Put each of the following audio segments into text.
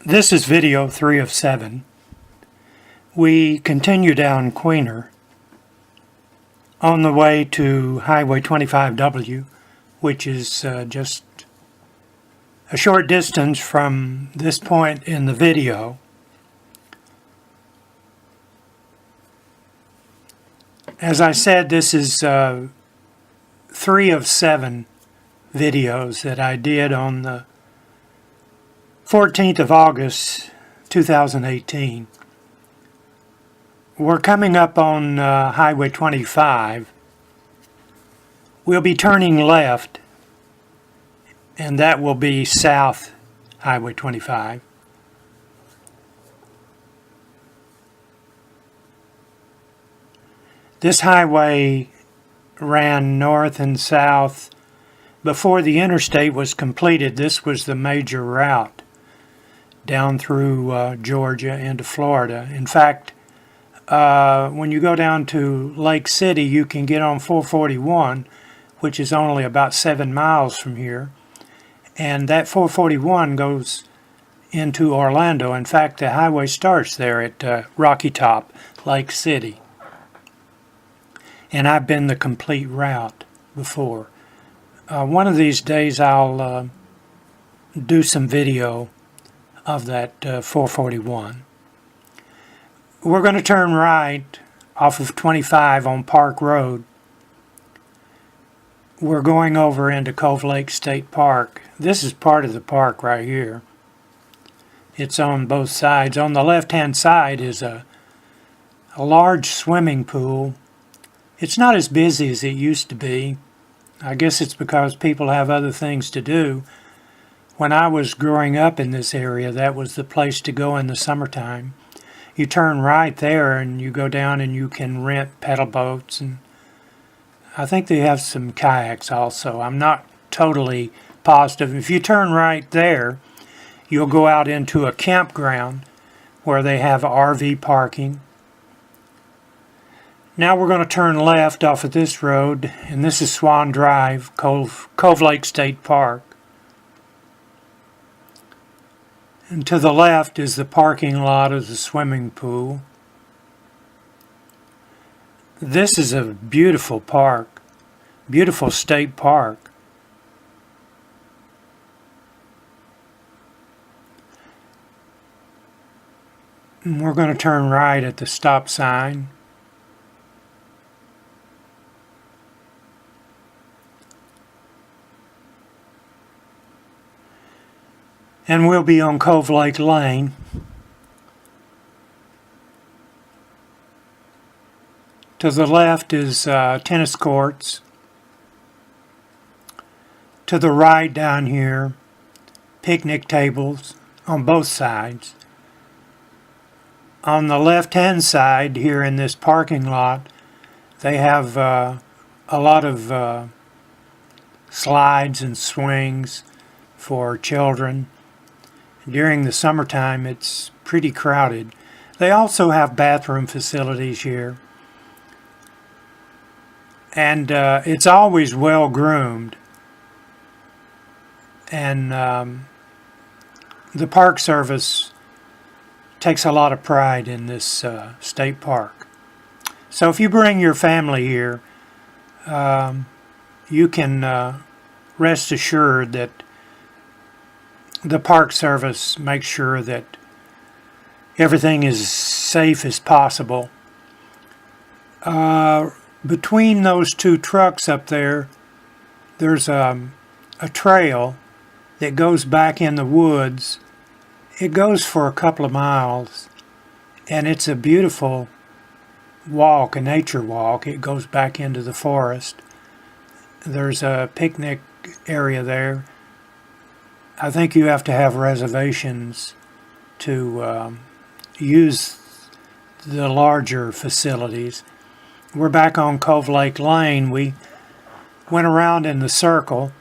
This is video 3 of 7. We continue down Queener on the way to Highway 25W, which is just a short distance from this point in the video. As I said, this is 3 of 7 videos that I did on the 14th of August 2018. We're coming up on Highway 25. We'll be turning left, and that will be South Highway 25. This highway ran north and south. Before the interstate was completed, this was the major route down through Georgia into Florida. In fact, when you go down to Lake City, you can get on 441, which is only about 7 miles from here. And that 441 goes into Orlando. In fact, the highway starts there at Rocky Top, Lake City. And I've been the complete route before. One of these days I'll do some video of that 441. We're going to turn right off of 25 on Park Road. We're going over into Cove Lake State Park. This is part of the park right here. It's on both sides. On the left-hand side is a large swimming pool. It's not as busy as it used to be. I guess it's because people have other things to do. When I was growing up in this area, that was the place to go in the summertime. You turn right there and you go down and you can rent pedal boats, and I think they have some kayaks also. I'm not totally positive. If you turn right there, you'll go out into a campground where they have RV parking. Now we're going to turn left off of this road, and this is Swan Drive, Cove Lake State Park. And to the left is the parking lot of the swimming pool. This is a beautiful park, beautiful state park. And we're going to turn right at the stop sign. And we'll be on Cove Lake Lane. To the left is tennis courts. To the right down here, picnic tables on both sides. On the left-hand side here in this parking lot, they have a lot of slides and swings for children. During the summertime, it's pretty crowded. They also have bathroom facilities here. And it's always well groomed. And the Park Service takes a lot of pride in this state park. So if you bring your family here, you can rest assured that the Park Service makes sure that everything is safe as possible. Between those two trucks up there, there's a trail that goes back in the woods. It goes for a couple of miles, and it's a beautiful walk, a nature walk. It goes back into the forest. There's a picnic area there. I think you have to have reservations to use the larger facilities. We're back on Cove Lake Lane. We went around in the circle.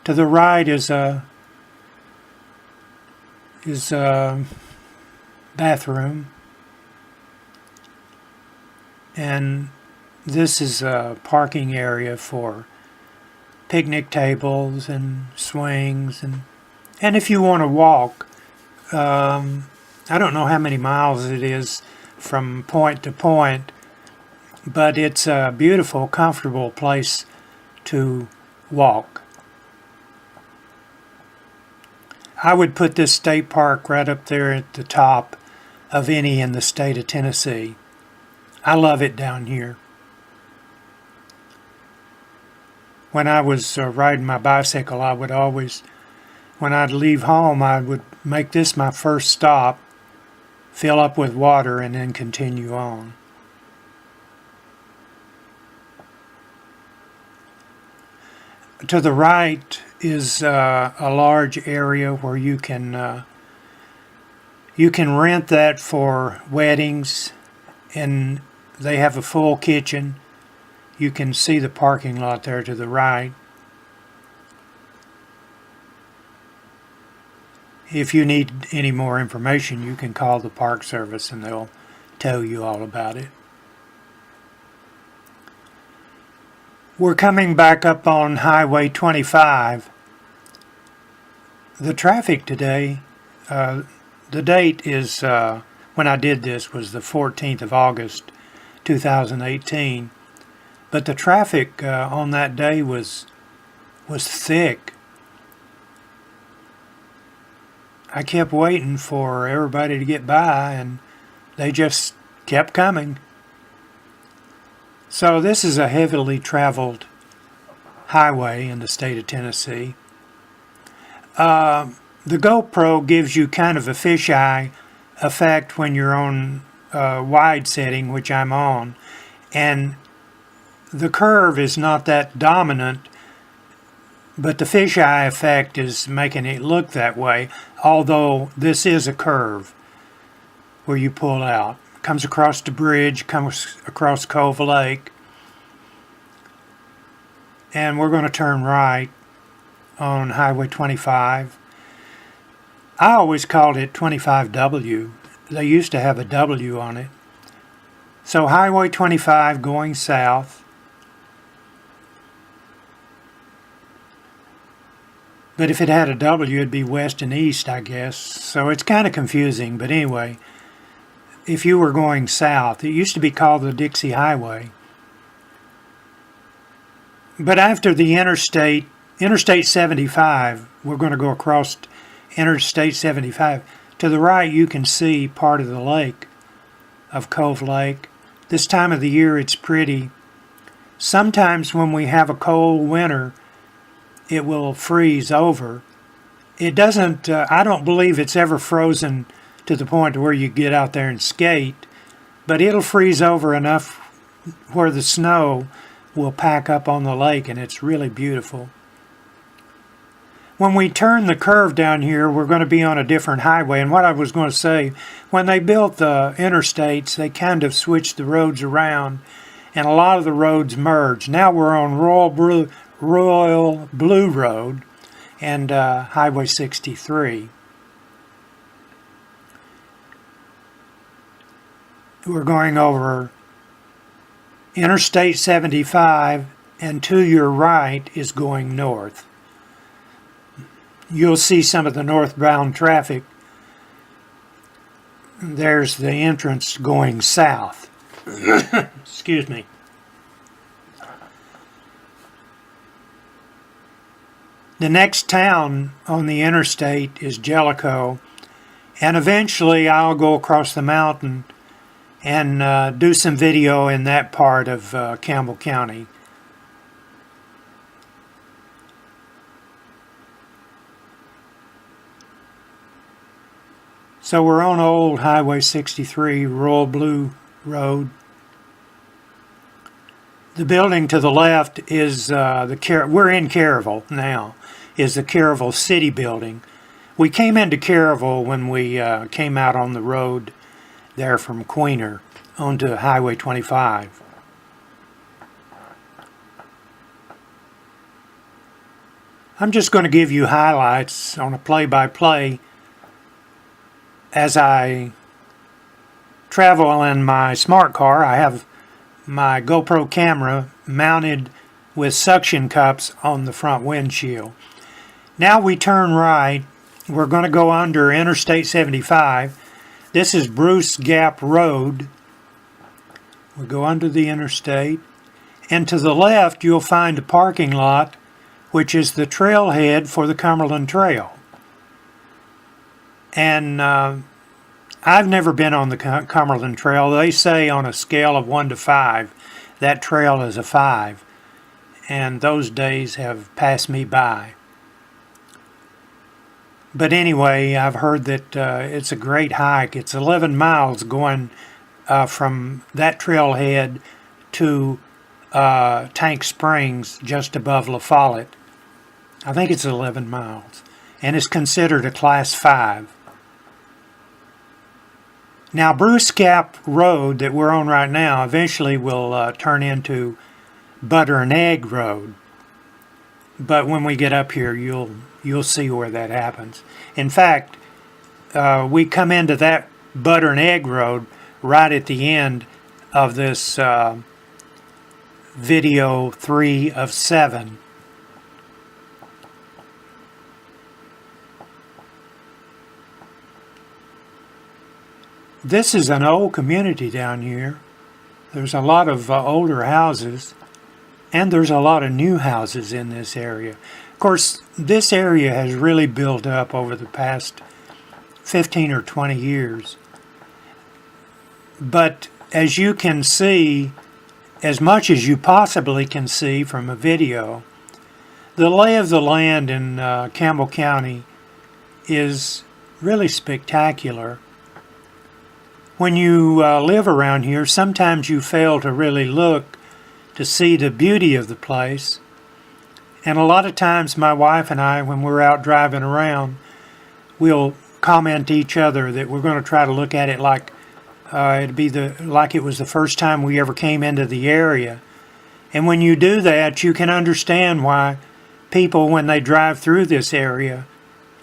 To the right is a bathroom, and this is a parking area for picnic tables and swings, and if you want to walk I don't know how many miles it is from point to point, but it's a beautiful, comfortable place to walk. I would put this state park right up there at the top of any in the state of Tennessee. I love it down here. When I was riding my bicycle, I would always, when I'd leave home, I would make this my first stop, fill up with water, and then continue on. To the right is a large area where you can rent that for weddings, and they have a full kitchen. You can see the parking lot there to the right. If you need any more information, you can call the Park Service and they'll tell you all about it. We're coming back up on Highway 25. The traffic today, the date is, when I did this, was the 14th of August, 2018. But the traffic on that day was thick. I kept waiting for everybody to get by, and they just kept coming. So this is a heavily traveled highway in the state of Tennessee. The GoPro gives you kind of a fisheye effect when you're on wide setting, which I'm on, and the curve is not that dominant, but the fisheye effect is making it look that way, although this is a curve where you pull out. Comes across the bridge, comes across Cove Lake, and we're going to turn right on Highway 25. I always called it 25W. They used to have a W on it. So Highway 25 going south. But if it had a W, it'd be west and east, I guess. So it's kind of confusing. But anyway, if you were going south, it used to be called the Dixie Highway. But after the Interstate 75, we're going to go across Interstate 75. To the right, you can see part of the lake of Cove Lake. This time of the year, it's pretty. Sometimes when we have a cold winter, it will freeze over. It doesn't, I don't believe it's ever frozen to the point where you get out there and skate, but it'll freeze over enough where the snow will pack up on the lake, and it's really beautiful. When we turn the curve down here, we're going to be on a different highway. And what I was going to say, when they built the interstates, they kind of switched the roads around, and a lot of the roads merged. Now we're on Royal Blue Road and Highway 63. We're going over Interstate 75, and to your right is going north. You'll see some of the northbound traffic. There's the entrance going south. Excuse me. The next town on the interstate is Jellicoe, and eventually I'll go across the mountain and do some video in that part of Campbell County. So we're on old Highway 63, Royal Blue Road. The building to the left is we're in Caryville now, is the Caryville City Building. We came into Caryville when we came out on the road there from Queener onto Highway 25. I'm just going to give you highlights on a play-by-play as I travel in my smart car. I have my GoPro camera mounted with suction cups on the front windshield. Now we turn right we're going to go under Interstate 75. This is Bruce Gap Road. We go under the interstate. And to the left, you'll find a parking lot, which is the trailhead for the Cumberland Trail. And I've never been on the Cumberland Trail. They say on a scale of 1 to 5, that trail is a 5. And those days have passed me by. But anyway, I've heard that it's a great hike. It's 11 miles going from that trailhead to Tank Springs just above La Follette. I think it's 11 miles. And it's considered a Class 5. Now, Bruce Gap Road that we're on right now eventually will turn into Butter and Egg Road. But when we get up here, you'll see where that happens. In fact, we come into that Butter and Egg Road right at the end of this video 3 of 7. This is an old community down here. There's a lot of older houses, and there's a lot of new houses in this area. Of course, this area has really built up over the past 15 or 20 years. But as you can see, as much as you possibly can see from a video, the lay of the land in Campbell County is really spectacular. When you live around here, sometimes you fail to really look to see the beauty of the place. And a lot of times my wife and I, when we're out driving around, we'll comment to each other that we're going to try to look at it like like it was the first time we ever came into the area. And when you do that, you can understand why people, when they drive through this area,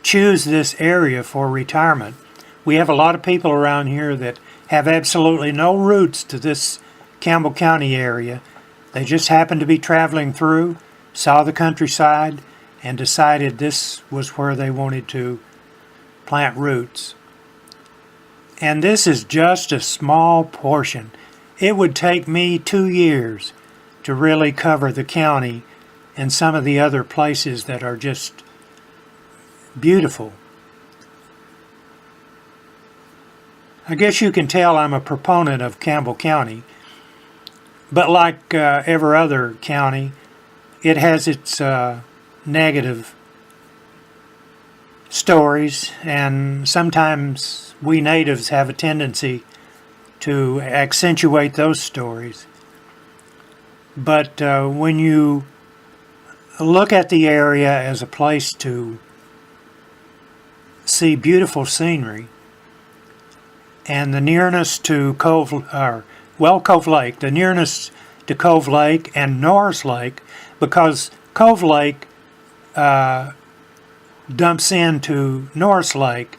choose this area for retirement. We have a lot of people around here that have absolutely no roots to this Campbell County area. They just happened to be traveling through, saw the countryside, and decided this was where they wanted to plant roots. And this is just a small portion. It would take me 2 years to really cover the county and some of the other places that are just beautiful. I guess you can tell I'm a proponent of Campbell County, but like every other county, it has its negative stories, and sometimes we natives have a tendency to accentuate those stories. But when you look at the area as a place to see beautiful scenery, and the nearness to Cove Lake, the nearness to Cove Lake and Norris Lake, because Cove Lake dumps into Norris Lake,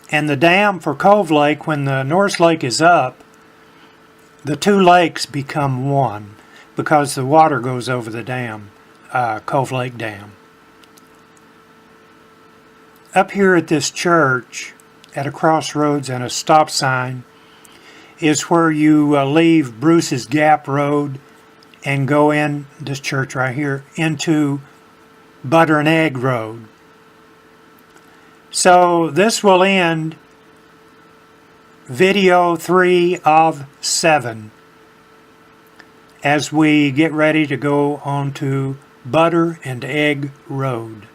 and the dam for Cove Lake, when the Norris Lake is up, the two lakes become one because the water goes over the dam, Cove Lake Dam. Up here at this church, at a crossroads and a stop sign, is where you leave Bruce's Gap Road and go in, this church right here, into Butter and Egg Road. So this will end video 3 of 7 as we get ready to go on to Butter and Egg Road.